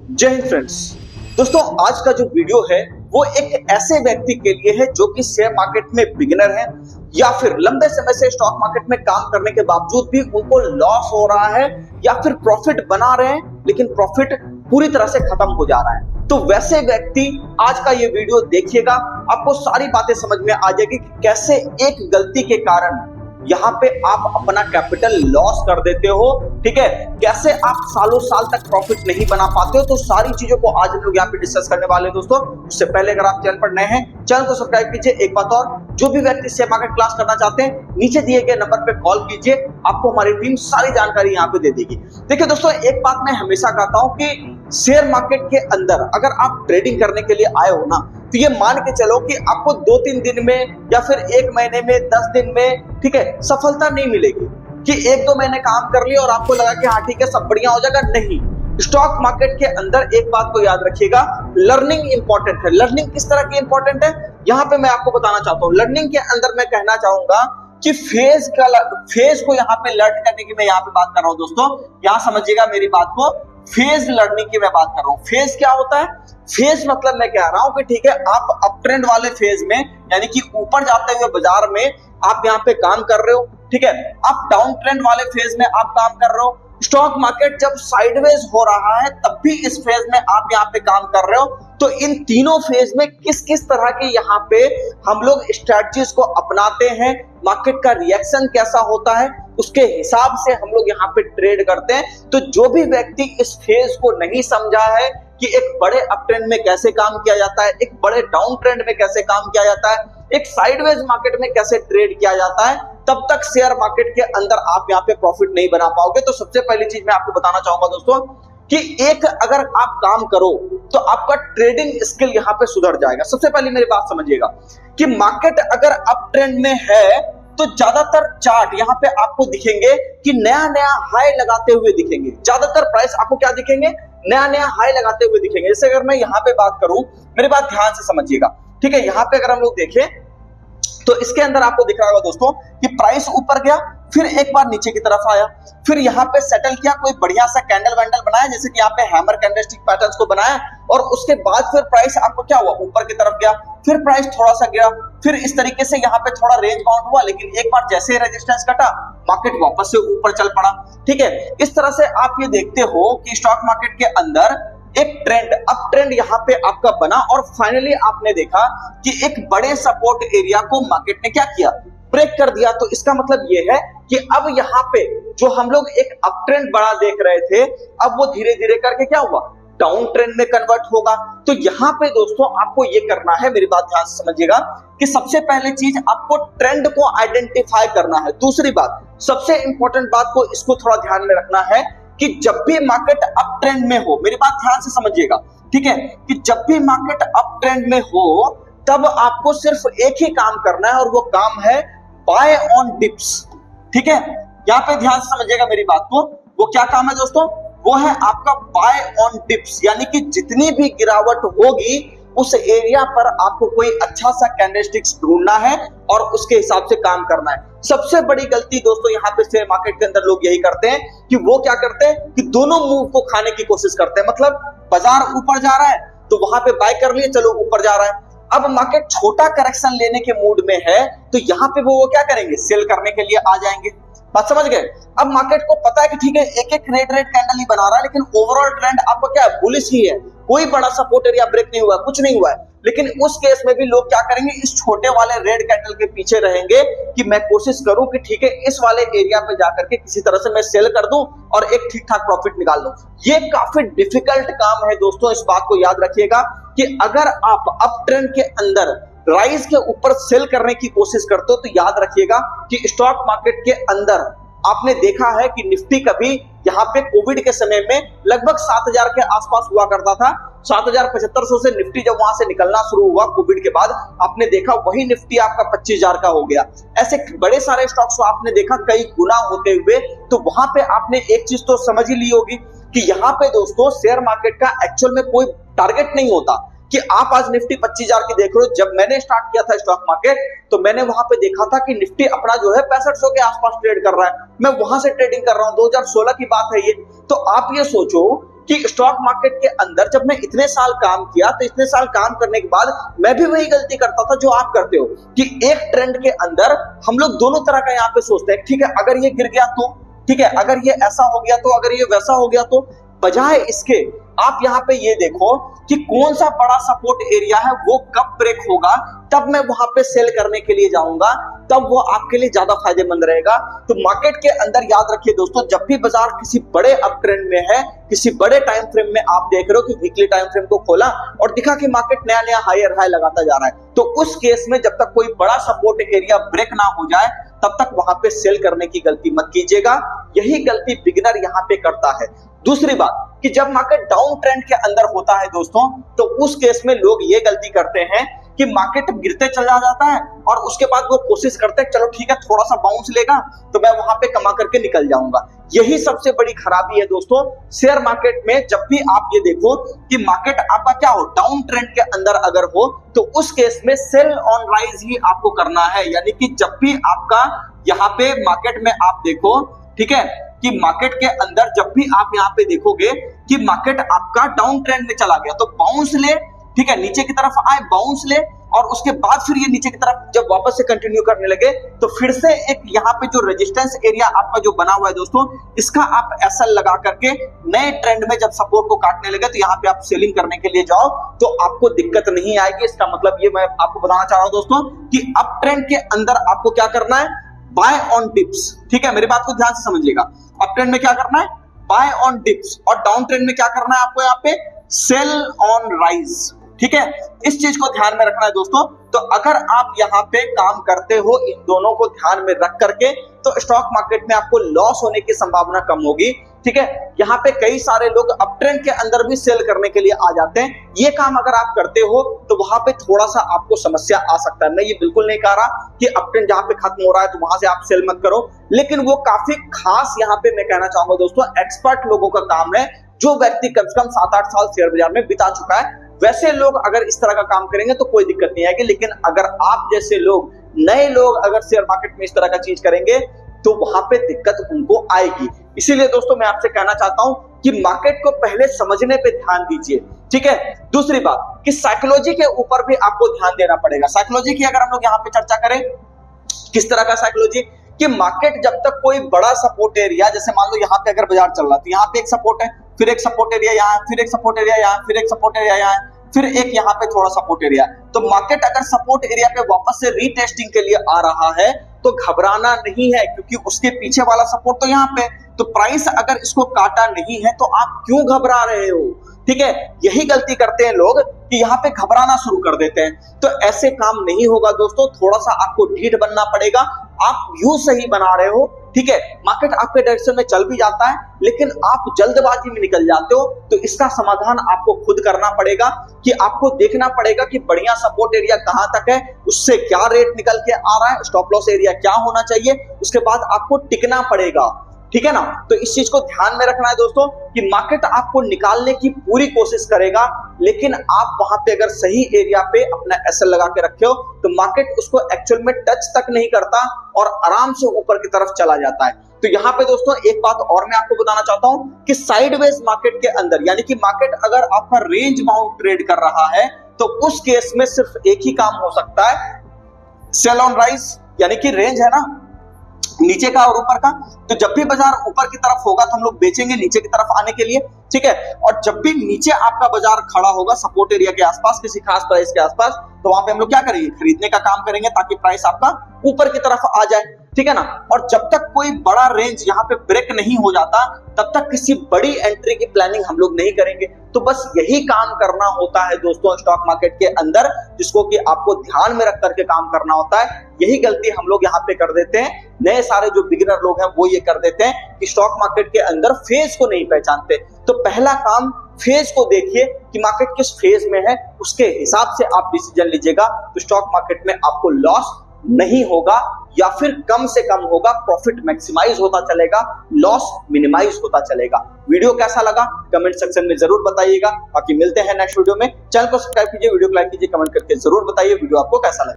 जय हिंद फ्रेंड्स। दोस्तों, आज का जो वीडियो है वो एक ऐसे व्यक्ति के लिए है जो कि शेयर मार्केट में बिगिनर है या फिर लंबे समय से स्टॉक मार्केट में काम करने के बावजूद भी उनको लॉस हो रहा है या फिर प्रॉफिट बना रहे हैं लेकिन प्रॉफिट पूरी तरह से खत्म हो जा रहा है। तो वैसे व्यक्ति आज का ये वीडियो देखिएगा, आपको सारी बातें समझ में आ जाएगी कि कैसे एक गलती के कारण यहाँ पे आप अपना कैपिटल लॉस कर देते हो। ठीक है, कैसे आप सालों साल तक प्रॉफिट नहीं बना पाते हो। तो सारी चीजों को आज हम लोग यहाँ पे डिस्कस करने वाले हैं। दोस्तों, उससे पहले अगर आप चैनल पर नए हैं, चैनल को सब्सक्राइब कीजिए। एक बात और, जो भी व्यक्ति शेयर मार्केट क्लास करना चाहते हैं, नीचे दिए गए नंबर पे कॉल कीजिए, आपको हमारी टीम सारी जानकारी यहाँ पे दे देगी। देखिए दोस्तों, एक बात मैं हमेशा कहता हूँ कि शेयर मार्केट के अंदर अगर आप ट्रेडिंग करने के लिए आए हो ना, तो ये मान के चलो कि आपको 2-3 दिन में या फिर 1 महीने में, 10 दिन में, ठीक है, सफलता नहीं मिलेगी कि 1-2 महीने काम कर लिया और आपको लगा कि हाँ ठीक है सब बढ़िया हो जाएगा। नहीं, स्टॉक मार्केट के अंदर एक बात को याद रखिएगा, लर्निंग इंपॉर्टेंट है। लर्निंग किस तरह की इंपॉर्टेंट है, यहाँ पे मैं आपको बताना चाहता हूँ। लर्निंग के अंदर मैं कहना चाहूंगा कि फेज को यहाँ पे लर्न करने की मैं यहाँ पे बात कर रहा हूँ। दोस्तों, यहाँ समझिएगा मेरी बात को, फेज लर्निंग की मैं बात कर रहा हूँ। फेज क्या होता है? फेज मतलब मैं कह रहा हूं कि ठीक है, आप अप ट्रेंड वाले फेज में, यानी कि ऊपर जाते हुए बाजार में आप यहाँ पे काम कर रहे हो। ठीक है, आप डाउन ट्रेंड वाले फेज में आप काम कर रहे हो। स्टॉक मार्केट जब साइडवेज हो रहा है तब भी इस फेज में आप यहाँ पे काम कर रहे हो। तो इन तीनों फेज में किस किस तरह के यहाँ पे हम लोग स्ट्रेटजीज को अपनाते हैं, मार्केट का रिएक्शन कैसा होता है, उसके हिसाब से हम लोग यहाँ पे ट्रेड करते हैं। तो जो भी व्यक्ति इस फेज को नहीं समझा है कि एक बड़े अप ट्रेंड में कैसे काम किया जाता है, एक बड़े डाउन ट्रेंड में कैसे काम किया जाता है, एक साइडवेज मार्केट में कैसे ट्रेड किया जाता है, तब तक शेयर मार्केट के अंदर आप यहाँ पे प्रॉफिट नहीं बना पाओगे। तो सबसे पहली चीज मैं आपको बताना चाहूंगा दोस्तों कि एक अगर आप काम करो तो आपका ट्रेडिंग स्किल यहाँ पे सुधर जाएगा। सबसे पहले मेरी बात समझिएगा कि मार्केट अगर अप ट्रेंड में है तो ज्यादातर चार्ट यहाँ पे आपको दिखेंगे कि नया नया हाई लगाते हुए दिखेंगे। ज्यादातर प्राइस आपको क्या दिखेंगे? नया नया हाई लगाते हुए दिखेंगे। जैसे अगर मैं यहाँ पे बात करूं, मेरी बात ध्यान से समझिएगा। ठीक है, यहाँ पे अगर हम लोग देखें तो इसके अंदर आपको दिख रहा होगा दोस्तों कि प्राइस ऊपर गया, फिर एक बार नीचे की तरफ आया, फिर यहाँ पे सेटल किया, कोई बढ़िया सा कैंडल वैंडल बनाया, जैसे कि यहाँ पे हैमर कैंडलस्टिक पैटर्न्स को बनाया, और उसके बाद फिर प्राइस आपको क्या हुआ, ऊपर की तरफ गया, फिर प्राइस थोड़ा सा गिरा, फिर इस तरीके से यहाँ पे थोड़ा रेंज बाउंड हुआ, लेकिन एक बार जैसे ही रेजिस्टेंस कटा, मार्केट वापस से ऊपर चल पड़ा। ठीक है, इस तरह से आप ये देखते हो कि स्टॉक मार्केट के अंदर एक ट्रेंड, अप ट्रेंड यहाँ पे आपका बना, और फाइनली आपने देखा कि एक बड़े सपोर्ट एरिया को मार्केट ने क्या किया, ब्रेक कर दिया। तो इसका मतलब ये है कि अब यहाँ पे जो हम लोग एक अप ट्रेंड बड़ा देख रहे थे, अब वो धीरे धीरे करके क्या हुआ, डाउन ट्रेंड में कन्वर्ट होगा। तो यहाँ पे दोस्तों आपको ये करना है, मेरी बात ध्यान से समझिएगा, कि सबसे पहले चीज आपको ट्रेंड को आइडेंटिफाई करना है। दूसरी बात, सबसे इंपॉर्टेंट बात को इसको थोड़ा ध्यान में रखना है कि जब भी मार्केट अप ट्रेंड में हो, मेरी बात ध्यान से समझिएगा, ठीक है, कि जब भी मार्केट अप ट्रेंड में हो तब आपको सिर्फ एक ही काम करना है, और वो काम है बाय ऑन डिप्स। ठीक है, यहाँ पे ध्यान से समझिएगा मेरी बात को। वो क्या काम है दोस्तों? वो है आपका बाय ऑन डिप्स, यानी कि जितनी भी गिरावट होगी उस एरिया पर आपको कोई अच्छा सा कैंडलस्टिक्स ढूंढना है और उसके हिसाब से काम करना है। सबसे बड़ी गलती दोस्तों यहाँ पे शेयर मार्केट के अंदर लोग यही करते हैं कि वो क्या करते हैं कि दोनों मूव को खाने की कोशिश करते हैं। मतलब बाजार ऊपर जा रहा है तो वहां पे बाय कर लिए, चलो ऊपर जा रहा है। अब मार्केट छोटा करेक्शन लेने के मूड में है तो यहाँ पे वो क्या करेंगे, सेल करने के लिए आ जाएंगे। बात समझ गए? अब मार्केट को पता है कि ठीक है एक एक रेड कैंडल ही बना रहा है, लेकिन ओवरऑल ट्रेंड आपको क्या है, बुलिश ही है, कोई बड़ा सपोर्ट एरिया ब्रेक नहीं हुआ, कुछ नहीं हुआ है। लेकिन उस केस में भी लोग क्या करेंगे, इस छोटे वाले रेड कैंडल के पीछे रहेंगे कि मैं कोशिश करूं कि ठीक है इस वाले एरिया पे जाकर के किसी तरह से मैं सेल कर दूं और एक ठीक ठाक प्रॉफिट निकाल लूं। ये काफी डिफिकल्ट काम है दोस्तों। इस बात को याद रखिएगा कि अगर आप अप ट्रेंड के अंदर राइज के ऊपर सेल करने की कोशिश करते हो तो याद रखिएगा कि स्टॉक मार्केट के अंदर आपने देखा है कि निफ्टी कभी यहाँ पे कोविड के समय में लगभग 7000 के आसपास हुआ करता था। 7500 से निफ्टी जब वहां से निकलना शुरू हुआ कोविड के बाद, आपने देखा वही निफ्टी आपका 25000 का हो गया। ऐसे बड़े सारे स्टॉक्स को आपने देखा कई गुना होते हुए। तो वहां पे आपने एक चीज तो समझ ही ली होगी कि यहाँ पे दोस्तों शेयर मार्केट का एक्चुअल में कोई टारगेट नहीं होता कि आप आज निफ्टी 25000 की देख रहे हो। जब मैंने स्टार्ट किया था स्टॉक मार्केट तो मैंने वहां पे देखा था कि निफ्टी अपना जो है 6500 के आसपास ट्रेड कर रहा है, मैं वहां से ट्रेडिंग कर रहा हूं। 2016 की बात है ये। तो आप ये सोचो कि स्टॉक मार्केट के अंदर जब मैं इतने साल काम किया तो इतने साल काम करने के बाद मैं भी वही गलती करता था जो आप करते हो, कि एक ट्रेंड के अंदर हम लोग दोनों तरह का यहाँ पे सोचते हैं। ठीक है, अगर ये गिर गया तो, ठीक है, अगर ये ऐसा हो गया तो, अगर ये वैसा हो गया तो, बजाय इसके आप यहाँ पे ये देखो कि कौन सा बड़ा सपोर्ट एरिया है, वो कब ब्रेक होगा, तब मैं वहां पे सेल करने के लिए जाऊंगा, तब वो आपके लिए ज्यादा फायदेमंद रहेगा। तो मार्केट के अंदर याद रखिए दोस्तों, जब भी बाजार किसी बड़े अप ट्रेंड में है, किसी बड़े टाइम फ्रेम में आप देख रहे हो कि वीकली टाइम फ्रेम को खोला और दिखा कि मार्केट नया नया हायर हाई लगाता जा रहा है, तो उस केस में जब तक कोई बड़ा सपोर्ट एरिया ब्रेक ना हो जाए तब तक वहां पे सेल करने की गलती मत कीजिएगा। यही गलती बिगिनर यहाँ पे करता है। दूसरी बात कि जब मार्केट डाउन ट्रेंड के अंदर होता है दोस्तों, तो उस केस में लोग ये गलती करते हैं कि मार्केट गिरते चला जाता है और उसके बाद वो कोशिश करते हैं चलो ठीक है थोड़ा सा बाउंस लेगा तो मैं वहां पे कमा करके निकल जाऊंगा। यही सबसे बड़ी खराबी है दोस्तों शेयर मार्केट में। जब भी आप ये देखो कि मार्केट आपका क्या हो, डाउन ट्रेंड के अंदर अगर हो, तो उस केस में सेल ऑन राइज ही आपको करना है। यानी कि जब भी आपका यहाँ पे मार्केट में आप देखो, ठीक है, कि मार्केट के अंदर जब भी आप यहाँ पे देखोगे कि मार्केट आपका डाउन ट्रेंड में चला गया तो बाउंस ले, ठीक है, नीचे की तरफ आए बाउंस ले, और उसके बाद फिर ये नीचे की तरफ जब वापस से कंटिन्यू करने लगे तो फिर से एक यहाँ पे जो रेजिस्टेंस एरिया आपका जो बना हुआ है दोस्तों, इसका आप एसएल लगा करके नए ट्रेंड में जब सपोर्ट को काटने लगे तो यहाँ पे आप सेलिंग करने के लिए जाओ तो आपको दिक्कत नहीं आएगी। इसका मतलब ये मैं आपको बताना चाह रहा हूं दोस्तों कि अप ट्रेंड के अंदर आपको क्या करना है, बाय ऑन डिप्स। ठीक है, मेरी बात को ध्यान से समझिएगा। अप ट्रेंड में क्या करना है, बाय ऑन डिप्स, और डाउन ट्रेंड में क्या करना है आपको यहाँ पे, सेल ऑन राइज। ठीक है, इस चीज को ध्यान में रखना है दोस्तों। तो अगर आप यहाँ पे काम करते हो इन दोनों को ध्यान में रख करके तो स्टॉक मार्केट में आपको लॉस होने की संभावना कम होगी। ठीक है, यहाँ पे कई सारे लोग अप ट्रेंड के अंदर भी सेल करने के लिए आ जाते हैं। ये काम अगर आप करते हो तो वहां पे थोड़ा सा आपको समस्या आ सकता है। मैं ये बिल्कुल नहीं कह रहा कि अप ट्रेंड जहां पे खत्म हो रहा है तो वहां से आप सेल मत करो, लेकिन वो काफी खास यहाँ पे मैं कहना चाहूंगा दोस्तों एक्सपर्ट लोगों का काम है, जो व्यक्ति कम से कम 7-8 साल शेयर बाजार में बिता चुका है। वैसे लोग अगर इस तरह का काम करेंगे तो कोई दिक्कत नहीं आएगी, लेकिन अगर आप जैसे लोग, नए लोग अगर शेयर मार्केट में इस तरह का चीज करेंगे तो वहां पे दिक्कत उनको आएगी। इसीलिए दोस्तों मैं आपसे कहना चाहता हूं कि मार्केट को पहले समझने पे ध्यान दीजिए। ठीक है, दूसरी बात कि साइकोलॉजी के ऊपर भी आपको ध्यान देना पड़ेगा। साइकोलॉजी की अगर हम लोग यहाँ पे चर्चा करें, किस तरह का साइकोलॉजी, कि मार्केट जब तक कोई बड़ा सपोर्ट एरिया, जैसे मान लो यहाँ पे अगर बाजार चल रहा है तो यहाँ पे एक सपोर्ट है, फिर एक सपोर्ट एरिया यहाँ, फिर एक सपोर्ट एरिया यहाँ, फिर एक सपोर्ट एरिया यहाँ, फिर एक यहाँ पे थोड़ा सपोर्ट एरिया, तो मार्केट अगर सपोर्ट एरिया पे वापस से रीटेस्टिंग के लिए आ रहा है तो घबराना नहीं है, क्योंकि उसके पीछे वाला सपोर्ट तो यहाँ पे, तो प्राइस अगर इसको काटा नहीं है तो आप क्यों घबरा रहे हो। ठीक है, यही गलती करते हैं लोग कि यहाँ पे घबराना शुरू कर देते हैं। तो ऐसे काम नहीं होगा दोस्तों, थोड़ा सा आपको ढीठ बनना पड़ेगा। आप व्यू सही बना रहे हो, ठीक है, मार्केट आपके डायरेक्शन में चल भी जाता है लेकिन आप जल्दबाजी में निकल जाते हो, तो इसका समाधान आपको खुद करना पड़ेगा कि आपको देखना पड़ेगा कि बढ़िया सपोर्ट एरिया कहां तक है, उससे क्या रेट निकल के आ रहा है, स्टॉप लॉस एरिया क्या होना चाहिए, उसके बाद आपको टिकना पड़ेगा। ठीक है ना, तो इस चीज को ध्यान में रखना है दोस्तों कि मार्केट आपको निकालने की पूरी कोशिश करेगा, लेकिन आप वहां पे अगर सही एरिया पे अपना एसएल लगा के रखे हो तो मार्केट उसको एक्चुअल में टच तक नहीं करता और आराम से ऊपर की तरफ चला जाता है। तो यहाँ पे दोस्तों एक बात और मैं आपको बताना चाहता हूं कि साइडवेज मार्केट के अंदर, यानी कि मार्केट अगर आपका रेंज बाउंड ट्रेड कर रहा है तो उस केस में सिर्फ एक ही काम हो सकता है, सेल ऑन राइज, यानी कि रेंज है ना नीचे का और ऊपर का, तो जब भी बाजार ऊपर की तरफ होगा तो हम लोग बेचेंगे नीचे की तरफ आने के लिए। ठीक है, और जब भी नीचे आपका बाजार खड़ा होगा सपोर्ट एरिया के आसपास, किसी खास प्राइस के आसपास, तो वहां पे हम लोग क्या करेंगे, खरीदने का काम करेंगे ताकि प्राइस आपका ऊपर की तरफ आ जाए। ठीक है ना, और जब तक कोई बड़ा रेंज यहाँ पे ब्रेक नहीं हो जाता तब तक किसी बड़ी एंट्री की प्लानिंग हम लोग नहीं करेंगे। तो बस यही काम करना होता है दोस्तों स्टॉक मार्केट के अंदर, जिसको कि आपको ध्यान में रख करके काम करना होता है। यही गलती हम लोग यहाँ पे कर देते हैं, नए सारे जो बिगिनर लोग हैं वो ये कर देते हैं कि स्टॉक मार्केट के अंदर फेज को नहीं पहचानते। तो पहला काम, फेज को देखिए कि मार्केट किस फेज में है, उसके हिसाब से आप डिसीजन लीजिएगा तो स्टॉक मार्केट में आपको लॉस नहीं होगा या फिर कम से कम होगा, प्रॉफिट मैक्सिमाइज होता चलेगा, लॉस मिनिमाइज होता चलेगा। वीडियो कैसा लगा कमेंट सेक्शन में जरूर बताइएगा। बाकी मिलते हैं नेक्स्ट वीडियो में। चैनल को सब्सक्राइब कीजिए, वीडियो को लाइक कीजिए, कमेंट करके जरूर बताइए वीडियो आपको कैसा लगा।